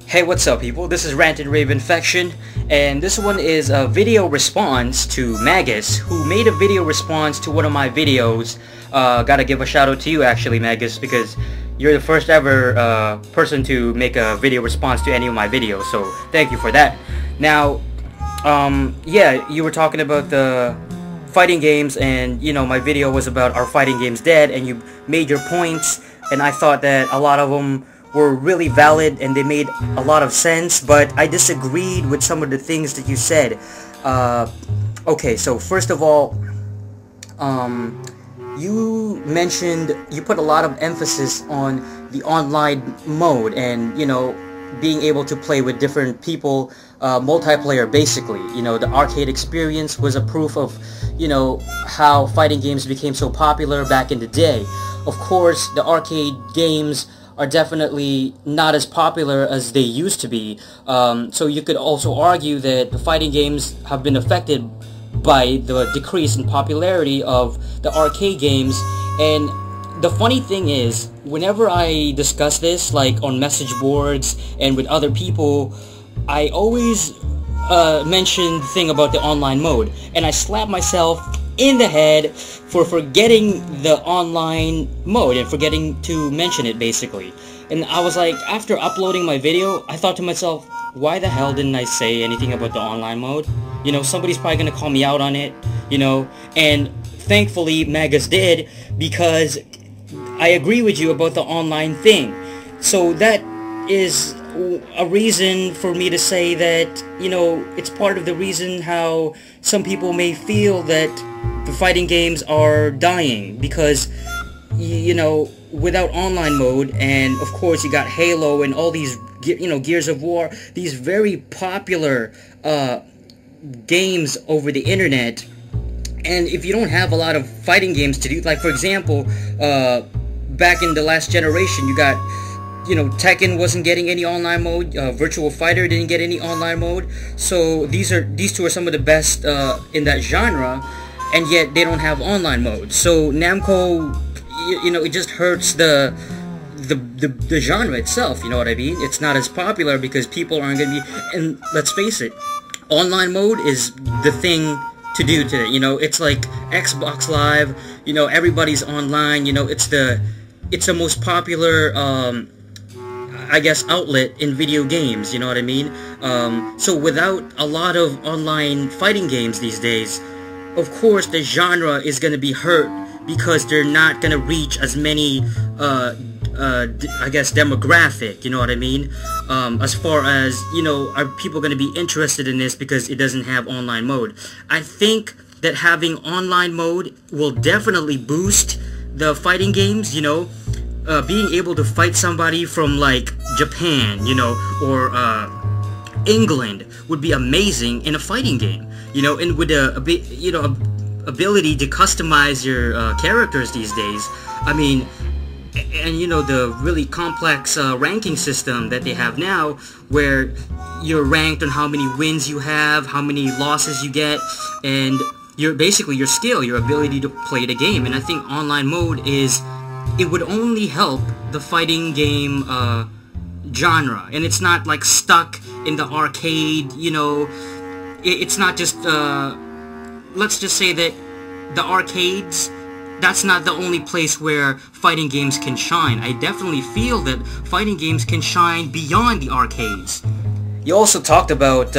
Hey, what's up people? This is Rant and Rave Infection, and this one is a video response to Magus, who made a video response to one of my videos. Gotta give a shout out to you actually, Magus, because you're the first ever person to make a video response to any of my videos, so thank you for that. Now, yeah, you were talking about the fighting games, and you know, my video was about Are Fighting Games Dead, and you made your points, and I thought that a lot of them were really valid and they made a lot of sense, but I disagreed with some of the things that you said. Okay, so first of all, you mentioned, you put a lot of emphasis on the online mode and, you know, being able to play with different people, multiplayer basically. You know, the arcade experience was a proof of, you know, how fighting games became so popular back in the day. Of course, the arcade games are definitely not as popular as they used to be. So you could also argue that the fighting games have been affected by the decrease in popularity of the arcade games. And the funny thing is, whenever I discuss this, like on message boards and with other people, I always mention the thing about the online mode, and I slap myself in the head for forgetting the online mode and forgetting to mention it basically. And I was like, after uploading my video, I thought to myself, why the hell didn't I say anything about the online mode? You know, somebody's probably gonna call me out on it, you know, and thankfully Magus did, because I agree with you about the online thing. So that is a reason for me to say that, you know, it's part of the reason how some people may feel that the fighting games are dying, because, you know, without online mode, and of course you got Halo and all these, you know, Gears of War, these very popular games over the internet, and if you don't have a lot of fighting games to do, like for example, back in the last generation, you got, you know, Tekken wasn't getting any online mode, Virtual Fighter didn't get any online mode, so these two are some of the best in that genre, and yet they don't have online mode. So Namco, you know, it just hurts the genre itself, you know what I mean? It's not as popular because people aren't gonna be, and let's face it, online mode is the thing to do today, you know. It's like Xbox Live, you know, everybody's online, you know, it's the most popular I guess outlet in video games, you know what I mean? So without a lot of online fighting games these days, of course the genre is going to be hurt, because they're not going to reach as many, I guess, demographic, you know what I mean? As far as, you know, are people going to be interested in this because it doesn't have online mode? I think that having online mode will definitely boost the fighting games, you know? Being able to fight somebody from like Japan, you know, or England would be amazing in a fighting game, you know, and with you know, ability to customize your characters these days. I mean, and you know, the really complex ranking system that they have now, where you're ranked on how many wins you have, how many losses you get, and basically your skill, your ability to play the game. And I think online mode it would only help the fighting game genre, and it's not like stuck in the arcade, you know. It's not just, let's just say that the arcades, that's not the only place where fighting games can shine. I definitely feel that fighting games can shine beyond the arcades. You also talked about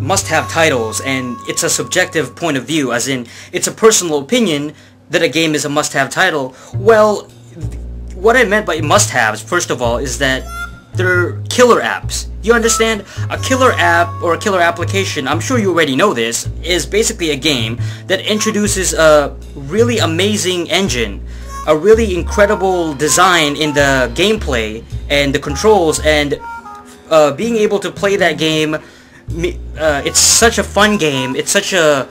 must-have titles, and it's a subjective point of view, as in, it's a personal opinion that a game is a must-have title. Well, what I meant by must-haves, first of all, is that they're killer apps. You understand? A killer app or a killer application, I'm sure you already know this, is basically a game that introduces a really amazing engine, a really incredible design in the gameplay and the controls, and being able to play that game, it's such a fun game, it's such a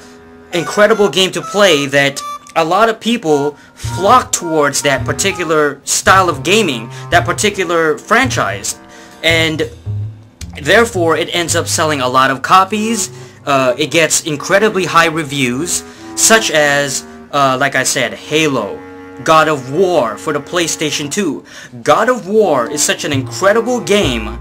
incredible game to play that a lot of people flock towards that particular style of gaming, that particular franchise, and therefore it ends up selling a lot of copies. It gets incredibly high reviews, such as, like I said, Halo, God of War for the PlayStation 2. God of War is such an incredible game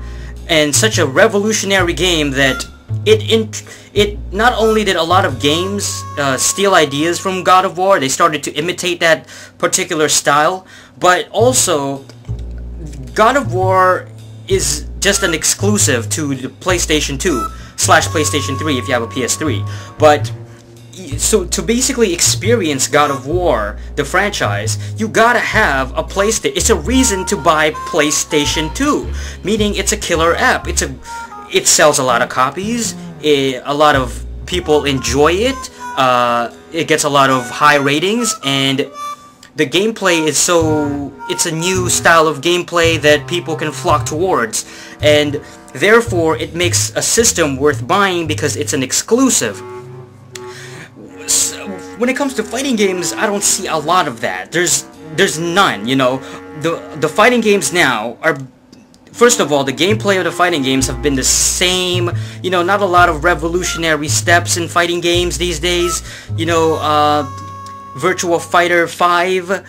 and such a revolutionary game that it not only did a lot of games steal ideas from God of War, they started to imitate that particular style, but also God of War is just an exclusive to the PlayStation 2 / PlayStation 3 if you have a PS3. But so to basically experience God of War, the franchise, you gotta have a PlayStation. It's a reason to buy PlayStation 2, meaning it's a killer app. It sells a lot of copies. A lot of people enjoy it. It gets a lot of high ratings, and the gameplay is it's a new style of gameplay that people can flock towards, and therefore it makes a system worth buying because it's an exclusive. So, when it comes to fighting games, I don't see a lot of that. There's none, you know. The fighting games now are, first of all, the gameplay of the fighting games have been the same. You know, not a lot of revolutionary steps in fighting games these days. You know, Virtua Fighter 5,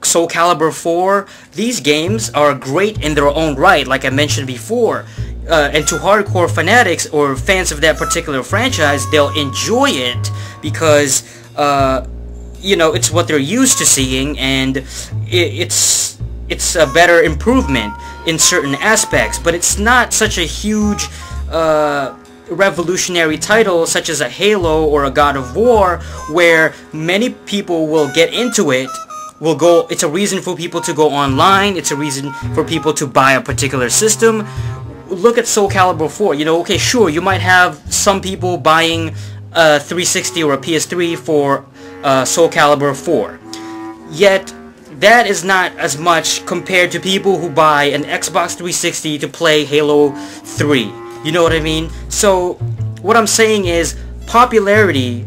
Soul Calibur 4. These games are great in their own right, like I mentioned before. And to hardcore fanatics or fans of that particular franchise, they'll enjoy it because, you know, it's what they're used to seeing, and it's a better improvement in certain aspects, but it's not such a huge revolutionary title such as a Halo or a God of War, where many people will get into it, it's a reason for people to go online, it's a reason for people to buy a particular system. Look at Soul Calibur 4, you know, okay, sure, you might have some people buying a 360 or a PS3 for Soul Calibur 4, yet that is not as much compared to people who buy an Xbox 360 to play Halo 3. You know what I mean? So, what I'm saying is, popularity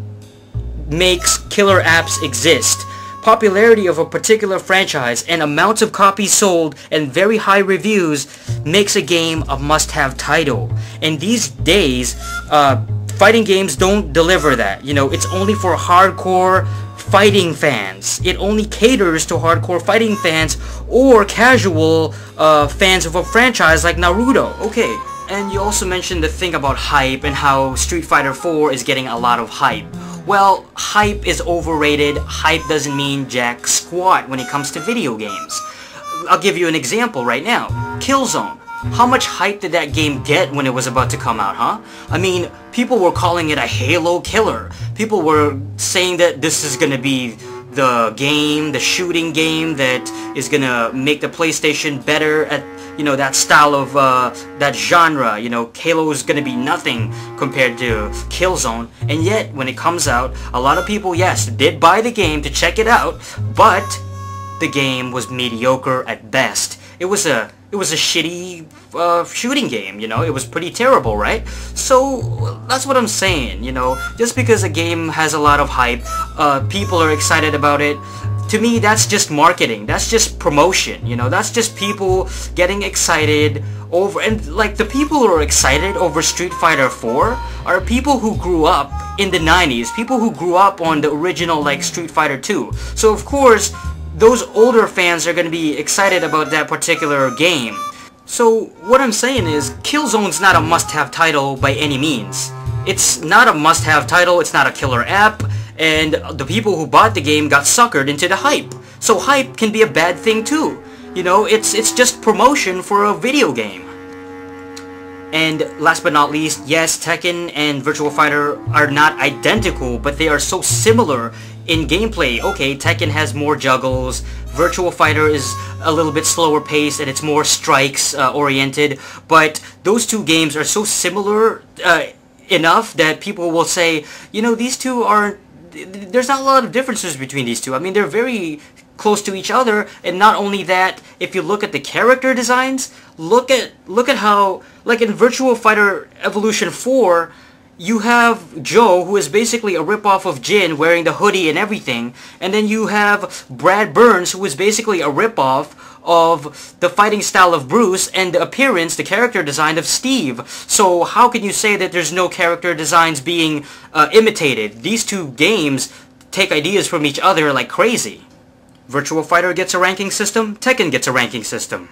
makes killer apps exist. Popularity of a particular franchise and amounts of copies sold and very high reviews makes a game a must-have title. And these days, fighting games don't deliver that. You know, it's only for hardcore fighting fans. It only caters to hardcore fighting fans or casual fans of a franchise like Naruto. Okay, and you also mentioned the thing about hype and how Street Fighter 4 is getting a lot of hype. Well, hype is overrated. Hype doesn't mean jack squat when it comes to video games. I'll give you an example right now. Killzone. How much hype did that game get when it was about to come out, huh? I mean, people were calling it a Halo killer. People were saying that this is gonna be the game, the shooting game that is gonna make the PlayStation better at, you know, that style of, that genre. You know, Halo is gonna be nothing compared to Killzone. And yet, when it comes out, a lot of people, yes, did buy the game to check it out, but the game was mediocre at best. It was a shitty shooting game, you know, it was pretty terrible, right? So, that's what I'm saying, you know, just because a game has a lot of hype, people are excited about it, to me, that's just marketing, that's just promotion, you know, that's just people getting excited over, and like the people who are excited over Street Fighter 4 are people who grew up in the 90s, people who grew up on the original, like, Street Fighter 2, so of course, those older fans are going to be excited about that particular game. So what I'm saying is, Killzone's not a must-have title by any means. It's not a must-have title, it's not a killer app, and the people who bought the game got suckered into the hype. So hype can be a bad thing too. You know, it's just promotion for a video game. And last but not least, yes, Tekken and Virtua Fighter are not identical, but they are so similar in gameplay. Okay, Tekken has more juggles, Virtua Fighter is a little bit slower paced and it's more strikes oriented, but those two games are so similar enough that people will say, you know, these two aren't, there's not a lot of differences between these two. I mean, they're very close to each other, and not only that, if you look at the character designs, look at how, like in Virtua Fighter Evolution 4, you have Joe, who is basically a ripoff of Jin, wearing the hoodie and everything, and then you have Brad Burns, who is basically a ripoff of the fighting style of Bruce and the appearance, the character design of Steve. So how can you say that there's no character designs being imitated? These two games take ideas from each other like crazy. Virtua Fighter gets a ranking system, Tekken gets a ranking system.